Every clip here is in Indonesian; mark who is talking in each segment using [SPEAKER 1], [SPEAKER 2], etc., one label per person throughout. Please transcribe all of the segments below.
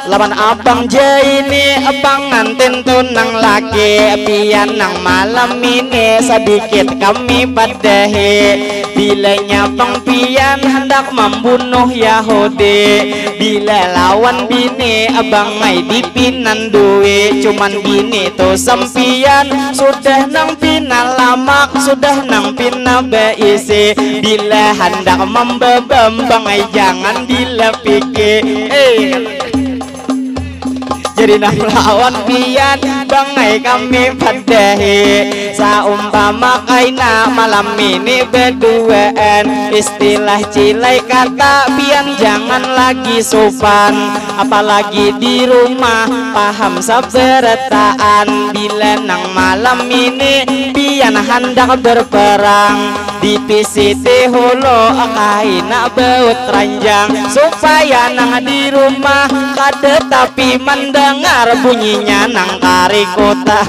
[SPEAKER 1] lawan abang Jaini pengantin tunang laki pian nang malam ini sedikit kami padahi bilanya bang pian hendak membunuh Yahudi bila lawan bini abang ai dipinan duit cuman bini tuh sempian sudah nang pina lamak sudah nang pina beisi bila hendak membebem bang ai jangan bila pikir jadi nang lawan pian bangai kami padahi saumpama kaina malam ini berduaan istilah cilai kata pian jangan lagi sopan apalagi di rumah paham saberataan bila nang malam ini pian hendak berperang di PCT holo kaina baut ranjang supaya nang di rumah kada tapi mendengar bunyinya nang kari kota.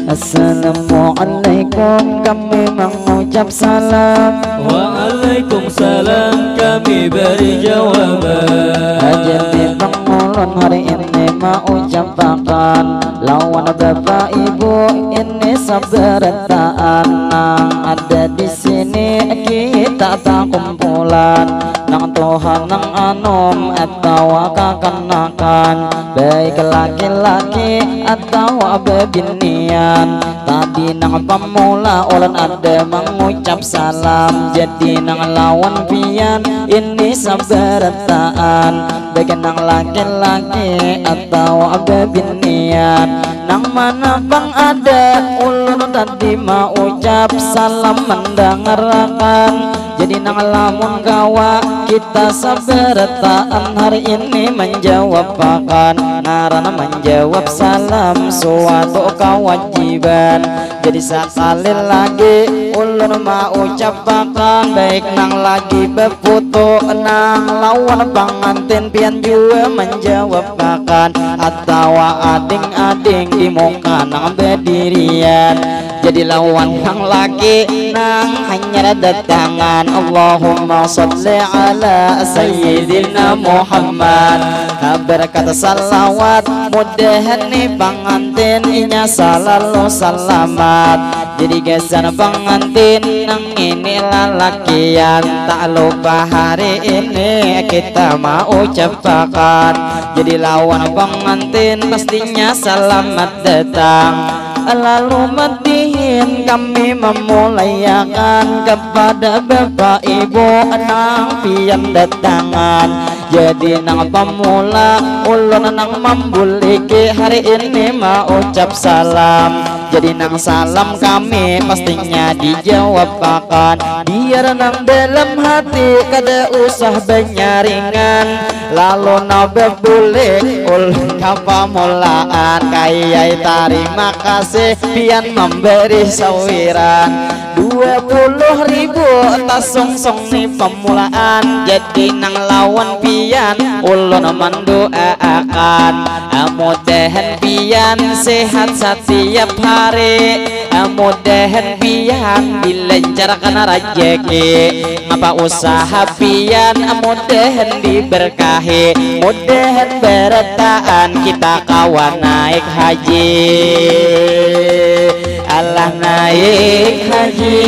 [SPEAKER 2] Assalamualaikum kami mengucap salam.
[SPEAKER 3] Waalaikumsalam kami beri jawaban.
[SPEAKER 2] Jadi pengulun hari ini mau ucapkan lawan bapak ibu ini sabarataan nang ada di sini kita tak kumpulan nang Tuhan nang anom atau kekanakan baik laki-laki atau bebinian tadi nang pemula ulan ada mengucap salam jadi nang lawan pian ini sabarataan baik nang laki-laki atau bebinian nang mana bang ada ulun tadi mau ucap salam mendengarkan Jadi nang lamun kawa kita sabertaan hari ini menjawab akan narana menjawab salam suatu kewajiban. Jadi sekali lagi ulun mau ucapakan baik nang lagi befoto nang lawan pengantin pian juga menjawab akan atau ading-ading di muka nang berdirian. Jadi lawan nang lagi nang hanya datangan Allahumma salli ala Sayyidina Muhammad. Berkata salawat mudahan nih pengantin inya selalu selamat. Jadi gesan pengantin nang ini lalakian tak lupa hari ini kita mau ucapkan. Jadi lawan pengantin pastinya selamat datang. Lalu matihin kami memulayakan kepada bapak ibu nang pian datangan. Jadi nang pemula ulun nang membuliki hari ini mau ucap salam. Jadi nang salam kami pastinya dijawab akan. Biar nang dalam hati kada usah benyaringan. Lalu nabe boleh ulun kapamulaan kayai terima kasih pian memberi sawiran 20.000 tas song-song nih pemulaan. Jadi nang lawan pian ulun mendoakan mudahan pian sehat setiap hari. Mudahan pian dilancarkan rezeki apa usaha pian mudahan diberkahi. Mudahan bertaan kita kawan naik haji. Allah naik haji.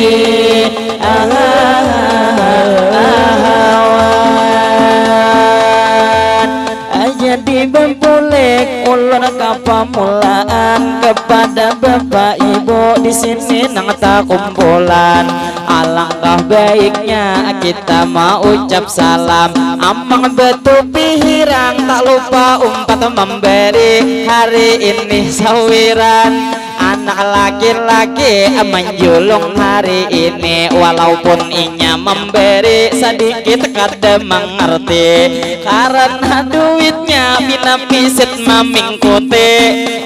[SPEAKER 2] Jadi bembolek ulun kapamulaan kepada bapak ibu di sini nang tak kumpulan. Alangkah baiknya kita mau ucap salam. Amang betul pihirang tak lupa umpat memberi hari ini sawiran. Anak laki-laki menjulung hari ini walaupun inya memberi sedikit kada mengerti karena duitnya bina pisit memingkuti.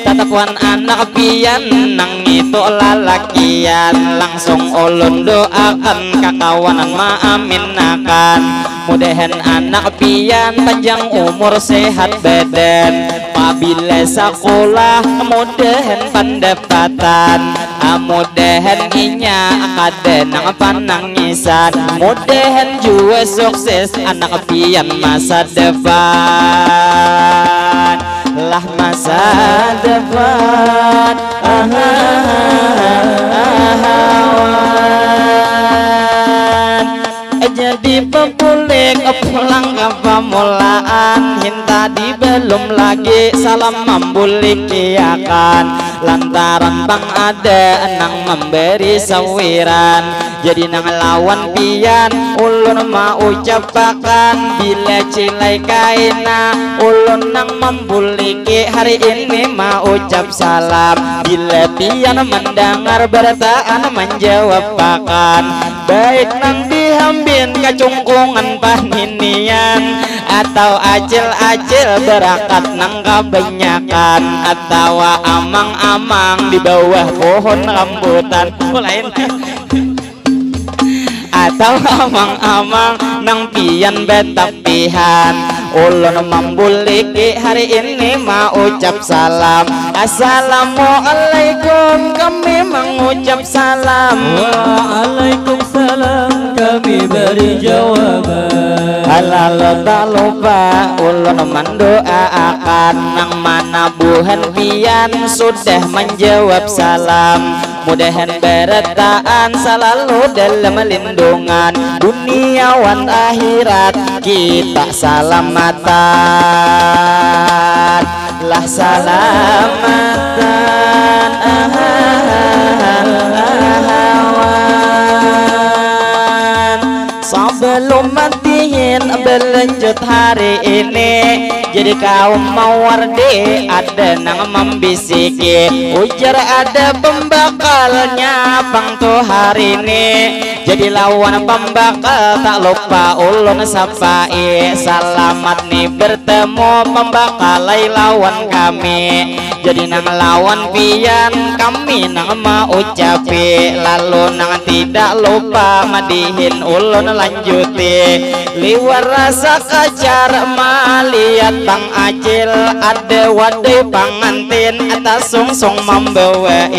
[SPEAKER 2] Tatapuan anak pian nang itu lalakian langsung ulun doakan kakawanan maaminakan. Mudahan anak pian panjang umur sehat badan. Apabila sekolah mudahan pendapatan. Mudahan inya kada nang panangisan. Mudahan juga sukses anak pian masa depan. Lah masa depan. Jadi pepulik pulang ke pemulaan tadi belum lagi salam membulikiakan lantaran bang ada nang memberi sawiran. Jadi nang lawan pian ulun mau ucapakan bila cilai kaina ulun nang membuliki hari ini mau ucap salam. Bila pian mendengar bertaan menjawab akan baik nang dihambin kecungkungan paninian atau acil-acil berakat nang kebanyakan atau amang-amang di bawah pohon rambutan lain atau amang-amang nang pian betapihan. Ulun membuliki hari ini mau ucap salam. Assalamualaikum kami mengucap salam.
[SPEAKER 3] Waalaikumsalam kami beri jawaban.
[SPEAKER 2] Lalu tak lupa ulun mendoakan nang mana buhan pian sudah menjawab salam. Mudahan bertaan selalu dalam lindungan dunia wan akhirat kita salamatan. Lah salamatan sebelum matiin berlanjut hari ini. Jadi kaum mawardi ada nang membisiki ujar ada pembakalnya bang tuh hari ini.
[SPEAKER 1] jadi lawan pembakal tak lupa ulun sapai selamat nih bertemu pembakalai lawan kami jadi nang lawan pian kami nang mau ucapi lalu nang tidak lupa madihin ulun lanjuti liwar rasa kacar maliat Bang Acil ada wadai pangantin atas sungsung membawai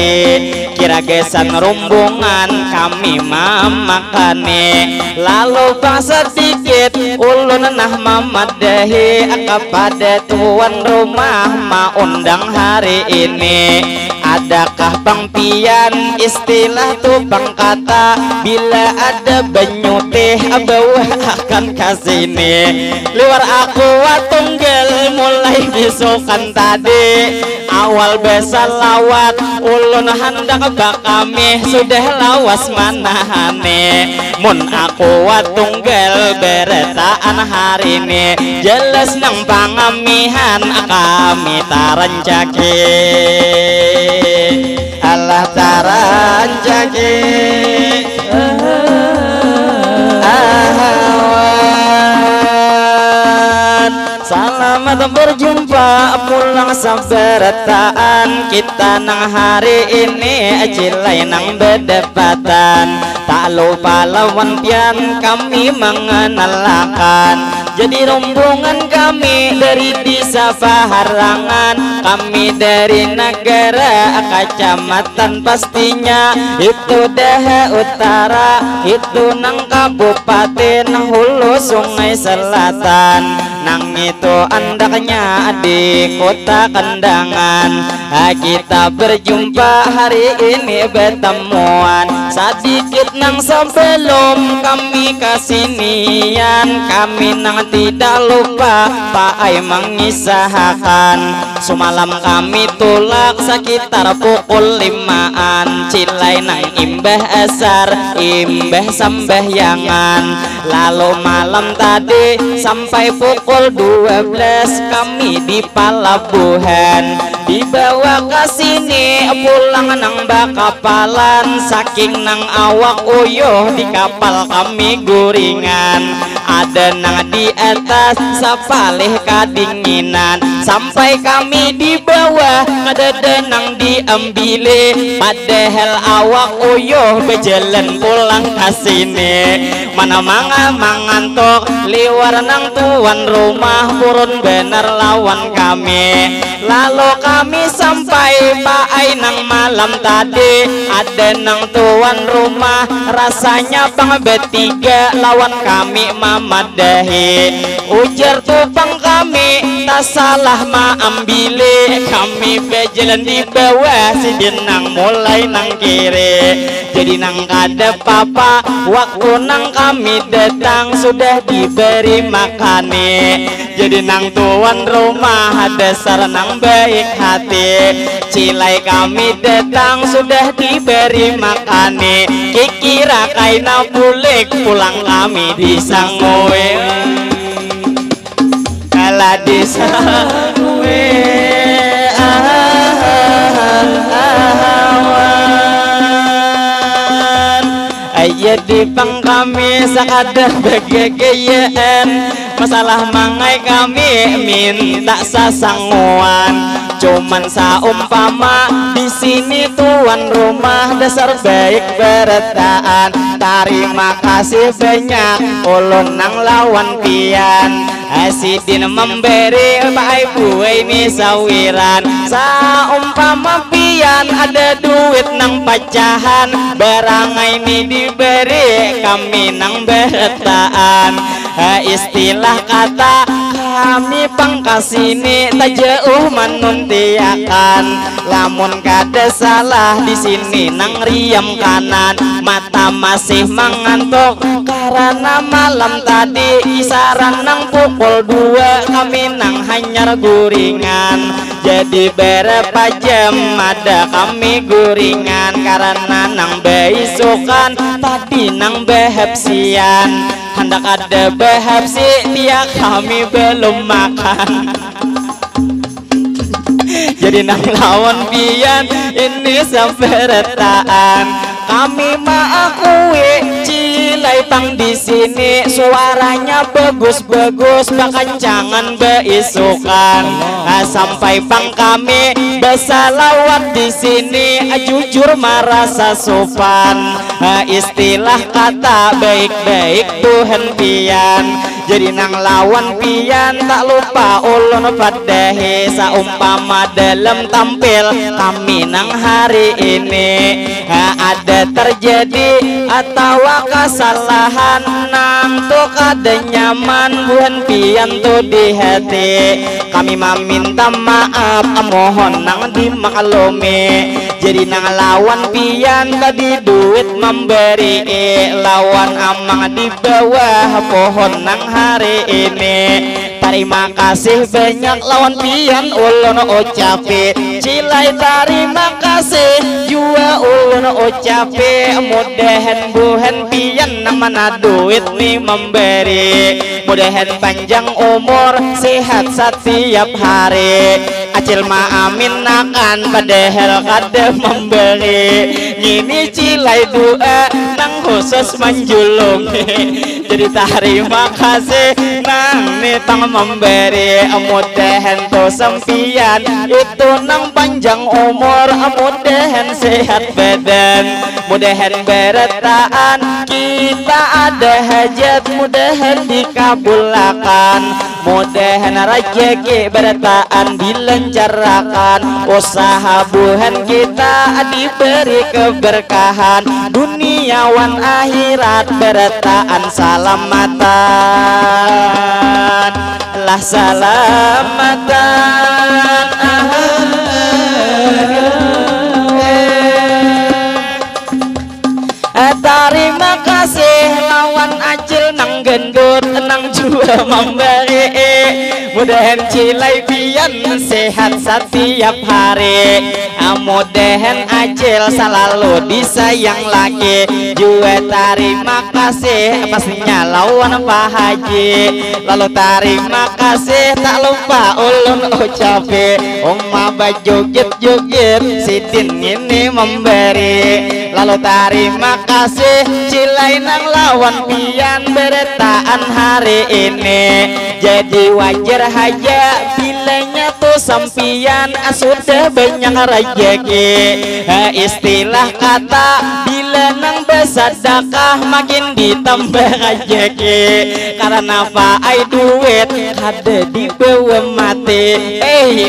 [SPEAKER 1] kira gesan rumbungan kami mamakane lalu bang sedikit ulun nah mamadahi kepada tuan rumah ma undang hari ini adakah Bang Pian istilah tuh Bang kata bila ada banyu teh bawa akan kasini luar aku tunggal mulai besokan tadi awal besa lawat ulun hendak bak kami sudah lawas manahane mun aku tunggal beretaan hari ini jelas nang pangamihan kami tarancake Allah tarancake selamat berjumpa pulang sabarataan kita nang hari ini ajilai nang berdebatan tak lupa lawan pian kami mengenalkan jadi rombongan kami dari desa Paharangan kami dari negara kecamatan pastinya itu Daha Utara itu nang Kabupaten Hulu Sungai Selatan nang itu andaknya di kota Kandangan kita berjumpa hari ini bertemuan sedikit nang sebelum kami kesinian kami nang tidak lupa Pak Ai mengisahkan semalam kami tulak sekitar pukul 5-an cilai nang imbah asar imbah sembahyangan lalu malam tadi sampai pukul 12 kami di palabuhan dibawa ke sini pulang nang bakapalan saking nang awak uyuh di kapal kami guringan ada nang di atas sapalih kadinginan sampai kami di bawah ada nang diambile padahal awak uyuh berjalan pulang ke sini mana mangantuk liwar nang tuan rumah purun bener lawan kami lalu kami sampai Pak Ai nang malam tadi ada nang tuan rumah rasanya Bang bertiga lawan kami mamadahi ujar tupang kami tak salah ma ambile kami berjalan di bawah si jenang mulai nang kiri jadi nang kada papa waktu nang kami datang sudah diberi makane jadi nang tuan rumah dasar nang baik hati cilai kami datang sudah diberi makane kikira kaina bulik pulang kami disangwe kala disangwe ayat di pang kami sakadar begegeyaan masalah mangai kami minta sasanguan cuman saumpama di sini tuan rumah dasar baik beretaan terima kasih banyak ulun nang lawan pian asidin memberi Pak Ibu ini sawiran saumpama pian ada duit nang pecahan barang ini diberi kami nang beretaan istilah kata kami pangkas ini tak jauh menuntiakan lamun kada salah di sini nang riam kanan mata masih mengantuk karena malam tadi kisaran nang pukul 2 kami nang hanyar guringan jadi berapa jam ada kami guringan karena nang beisukan tadi nang behepsian hendak ada behepsi dia kami belum makan jadi nang lawan pian ini sampai retaan kami maakui cilai pang di sini suaranya bagus-bagus bakancangan beisukan sampai pang kami bersalawat di sini jujur merasa sopan istilah kata baik-baik Tuhan pian jadi nang lawan pian tak lupa ulun padahi saumpama dalam tampil kami nang hari ini ada terjadi atau kesalahan nang tuh kada nyaman buhan pian tuh di hati kami meminta maaf mohon nang dimaklumi jadi nang lawan pian tadi duit memberi lawan amang di bawah pohon nang hari ini terima kasih banyak lawan pian ulun ucapi cilai terima kasih jua ulun ucapi mudahan buhan pian namana duit nih memberi mudahan panjang umur sehat setiap hari acil ma amin akan padahal kada memberi ini cilai doa nang khusus menjulung jadi terima kasih nang nitang memberi mudahan to sempian itu nang panjang umur mudahan sehat badan mudahan berataan kita ada hajat mudahan dikabulkan mudahan rezeki berataan dilancarkan usaha buhan kita diberi keberkahan duniawan akhirat berataan salamatan lah salamatan terima kasih lawan acil nang gendut nang jua memberi mudahan cilai pian sehat setiap hari mudahan acil selalu disayang lagi jua terima kasih pastinya lawan Pak Haji lalu terima kasih tak lupa ulun ucapi joget-joget sidin ini memberi lalu terima kasih cilai nang lawan pian berataan hari ini jadi wajar aja bilanya tuh sampian sudah banyak rezeki istilah kata bila nang bersedekah makin ditambah rezeki karena paai duit ada di bawah mati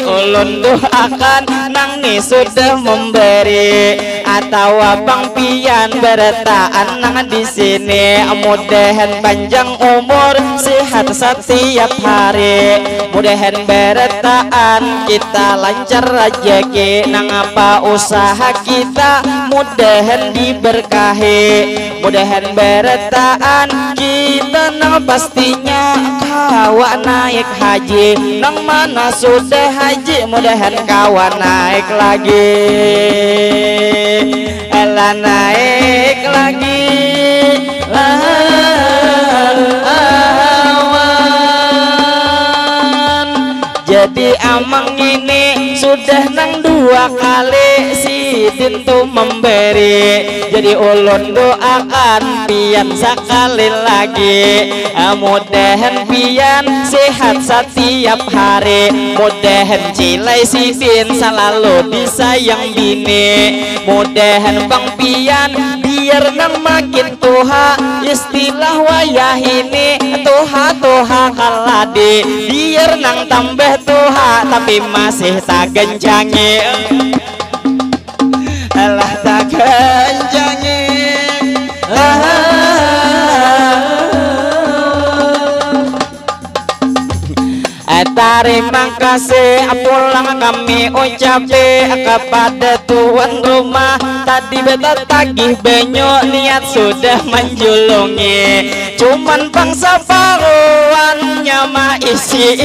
[SPEAKER 1] ulun doakan nang nih sudah memberi atau abang pian berataan nang di sini mudahan panjang umur sehat setiap hari mudahan berataan kita lancar rezeki nang apa usaha kita mudahan diberkahi mudahan berataan kita nang pastinya kawan naik haji nang mana sudah haji mudahan kawan naik lagi elah naik lagi jadi amang ini sudah nang dua kali sidin tuh memberi jadi ulun doakan pian sekali lagi mudahan pian sehat setiap hari mudahan cilai sidin selalu disayang bini mudahan bang pian biar nang makin tuha istilah wayah ini tuha kaladi biar nang tambah tuha tapi masih tak genjangi alah tak genjangi terima kasih pulang kami ucapi kepada tuan rumah tadi beta tagih benyo niat sudah menjulungi cuman bangsa paruannya mah isi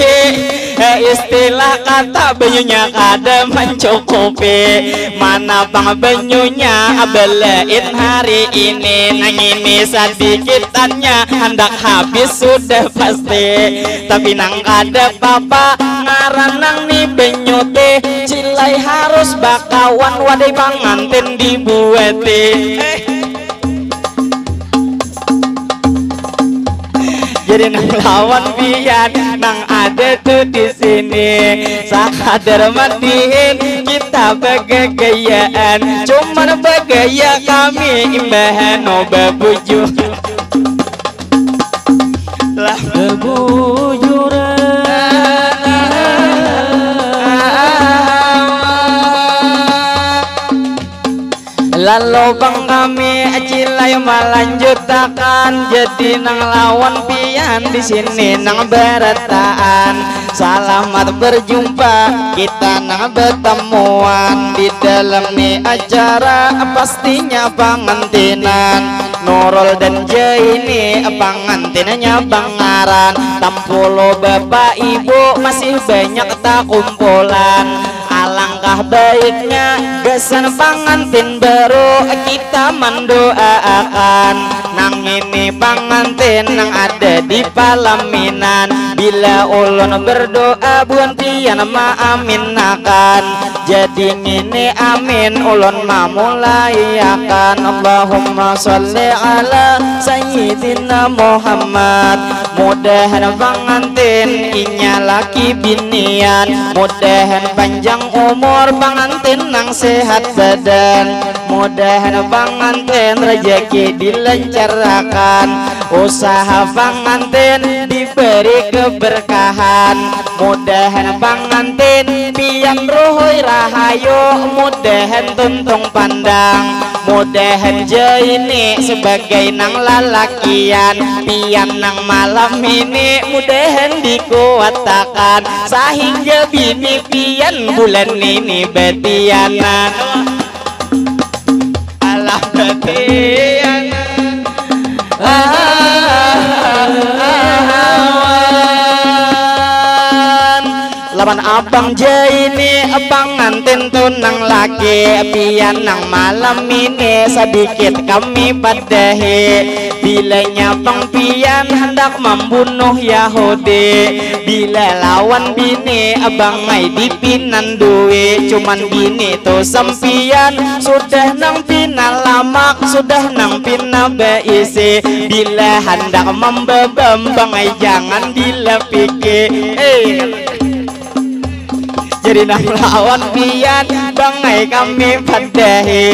[SPEAKER 1] istilah kata benyunya kada mencukupi mana bang benyunya belain hari ini nang ini sedikitannya hendak habis sudah pasti tapi nang kada papa ngaranang nih benyote cilai harus bakawan wadai panganten dibuati jadi nang lawan pian nang ada tuh di sini sakadar matiin kita bagayaan cuman bagaya kami imbahan oba bujuk lah
[SPEAKER 3] kebujuran
[SPEAKER 1] lalu bang kami acilai melanjutkan jadi nang lawan pian di sini nang berataan selamat berjumpa kita nang bertemuan di dalam nih acara pastinya pengantinan Nurul dan Jaini pengantinnya Bangaran Tampulo bapak ibu masih banyak tak kumpulan alangkah baiknya gesan pengantin baru kita mendoakan nang ini pengantin nang ada di palaminan bila ulun berdoa buan pian maaminakan jadi ini amin ulun mamulayakan Allahumma sholli ala sayyidina Muhammad mudahan pengantin inya laki binian mudahan panjang umur pengantin nang sehat badan mudahan pengantin rezeki dilancarkan usaha pengantin diberi keberkahan mudahan pengantin pian rohoi rahayu mudahan tuntung pandang mudahan Jaini sebagai nang lalakian pian nang malam ini mudahan dikuatakan sehingga bini pian bulan ini betianan alah betianan lawan abang Jaini pengantin tunang laki pian nang malam ini sedikit kami padahi bilanya pengpian hendak membunuh Yahudi bila lawan bini abang ai dipinan duwe cuman bini to sempian sudah nang pina lamak sudah nang pina beisi bila hendak membebam bang ai jangan dilepiki jadi nang lawan pian bangai kami padahi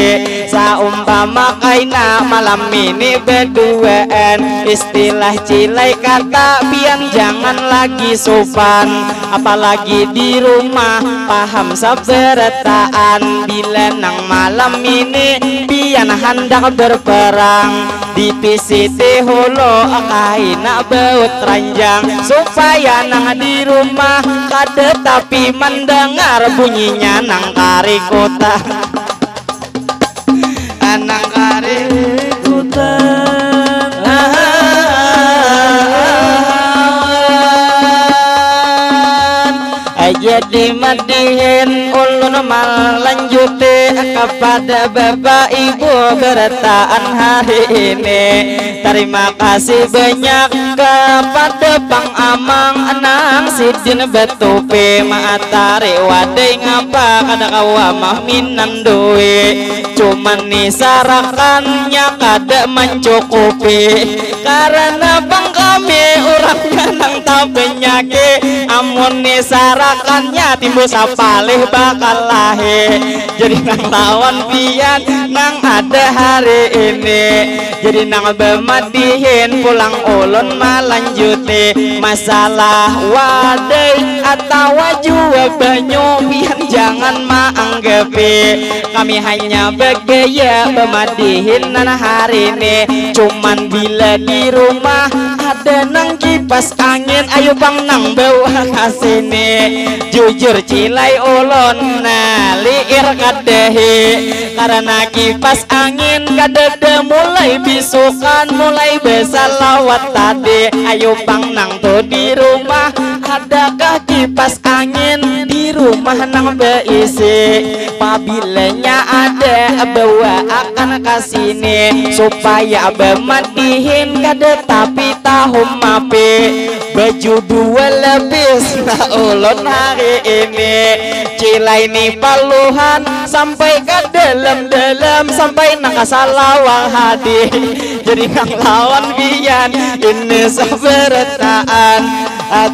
[SPEAKER 1] saumpama kaina malam ini berduaan istilah cilai kata pian jangan lagi sopan apalagi di rumah paham saberataan bila nang malam ini pian hendak berperang di PCT holo kaina baut ranjang supaya nang di rumah kada tapi mendengar bunyinya nang kari kota nang kari kota jadi madihin ulun melanjuti kepada bapak ibu bertaan hari ini terima kasih banyak kepada Bang Amang nang sidin betupi maatari wadai ngapa kada kawamah minan duwe cuman nisarakannya kada mencukupi karena bang kami orangnya nang tabenyake amun nisarakannya timbul sapalih bakal lahir jadi nang lawan pian nang ada hari ini jadi nang bemadihin pulang ulun melanjuti masalah wadai atau jua banyu pian jangan maanggepi kami hanya bergaya bemadihin nan hari ini cuman bila di rumah ada nang kipas angin ayo bang nang bawa kasini jujur cilai ulun liir kadehi karena kipas angin kadada mulai bisukan mulai besar lawat tadi ayo bang nang tuh di rumah adakah kipas angin di rumah nang beisi pabilanya ada bawa silakan kasini supaya bemadihin kada tapi tahu mape baju dua lebih na ulun hari ini cilai ni paluhan sampai ke dalam sampai nak salawang hadi jadi kang lawan bian ini seberataan.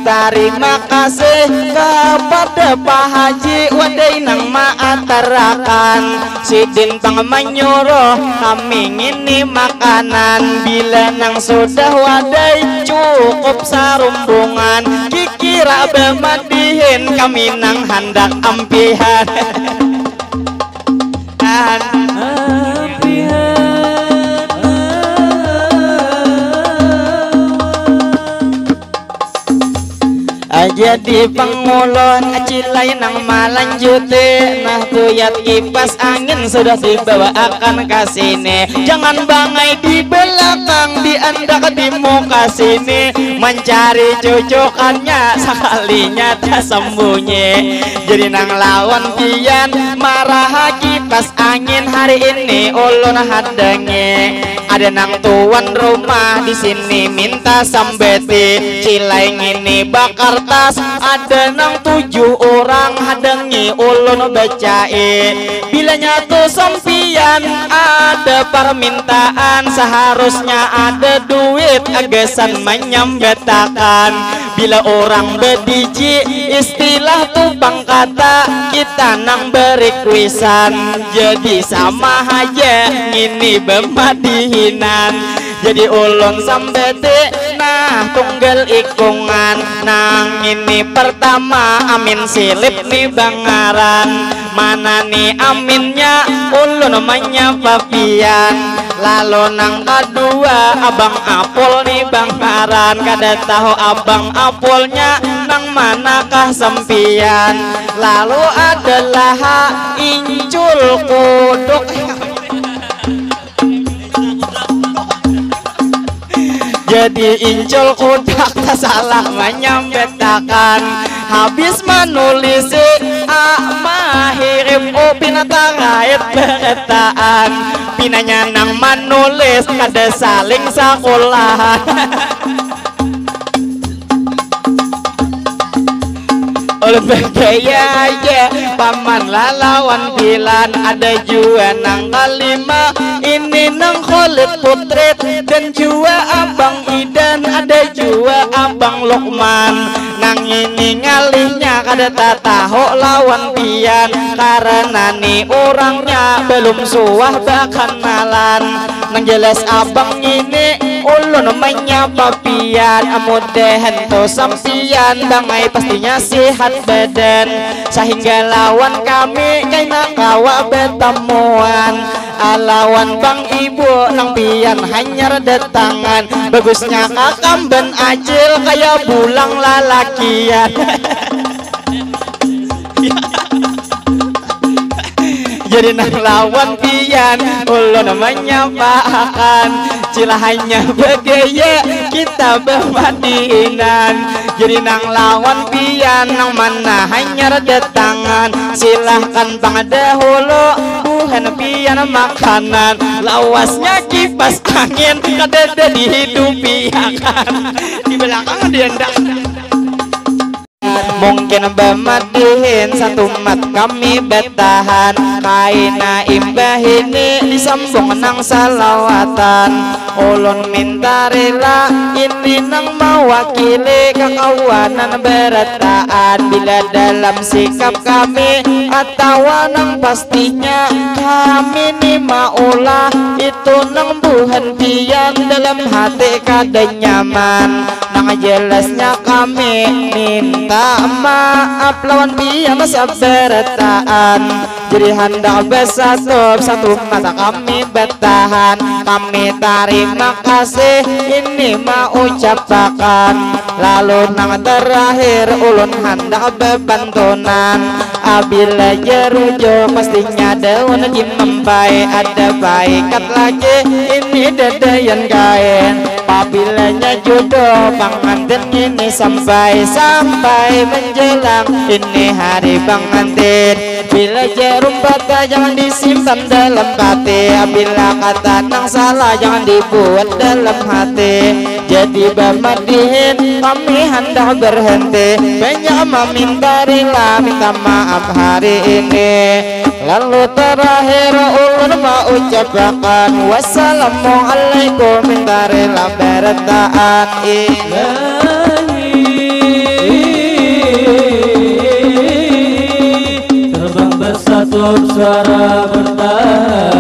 [SPEAKER 1] Terima kasih kepada Pak Haji wadai nang maatarakan sidin pang menyuruh kami ngini makanan bila nang sudah wadai cukup sarumbungan kikira bemadihin kami nang hendak ampihan jadi pengulon cilai nang malanjuti nah tuyat kipas angin sudah dibawakan ke sini jangan bangai di belakang diandak di muka sini mencari cucukannya sekalinya tak sembunyi jadi nang lawan pian marah kipas angin hari ini ulun hadangi ada nang tuan rumah di sini minta sambeti cilai ini bakar tas ada nang 7 orang hadangi ulun bacai bila nyatu sampian ada permintaan seharusnya ada duit agesan menyambetakan bila orang bediji istilah tupang kata kita nang beri kuisan jadi sama aja ngini bemadihinan jadi ulun sambete nah tunggal ikungan nang ini pertama amin silip nih bangaran mana nih aminnya ulun menyapa pian lalu nang kedua abang apul nih bangaran kada tahu abang apulnya nang manakah sempian lalu adalah incul kuduk jadi incul kudak tak salah menyambetakan habis menulis mahirim pinata ngait beretaan pinanya nang menulis kada saling sekolahan oleh bergaya ya paman lalawan bilan ada juga nang kalima ini nang Khalid Putrit dan juga abang Idan ada juga abang Lukman nang ini ngalihnya kada tak tahu lawan pian karena nih orangnya belum suah bahkan nalan nang jelas abang ini ulun menyapa pian mudahan to sampian bangai pastinya sehat badan sehingga lawan kami kaina kawa betemuan alawan bang ibu nang pian hanyar datangan bagusnya kakam ben acil kayak bulang lalakian jadi nang lawan pian ulun menyampakan cilahnya begaya kita bermadinan jadi nang lawan pian nang mana hanya datangan silahkan pangdahulu buhan pian makanan lawasnya kipas angin kada dihidupi akan di belakang dia ndak mungkin bemadihin satu mat kami betahan kaina imbah ini disambung nang salawatan ulun minta rela ini nang mewakili kekawanan berataan bila dalam sikap kami atau nang pastinya kami ni maulah itu nang buhan pian dalam hati kada nyaman nang jelasnya kami minta maaf lawan pian saberataan jadi hendak bersatu satu mata kami bertahan kami terima kasih ini mau ucapakan lalu nang terakhir ulun hendak bebantunan abila jerujo pastinya daun membai ada baikat lagi ini dadayan kain Apabila jodoh pengantin ini sampai menjelang ini hari pengantin. Bila jarum bata jangan disimpan dalam hati, bila kata nang salah jangan dibuat dalam hati. Jadi bamadihin kami hendak berhenti, banyak meminta rela minta maaf hari ini. Lalu terakhir ulun mau ucapkan wassalamualaikum minta rela bertaat
[SPEAKER 3] terbang bersatu suara bertahan.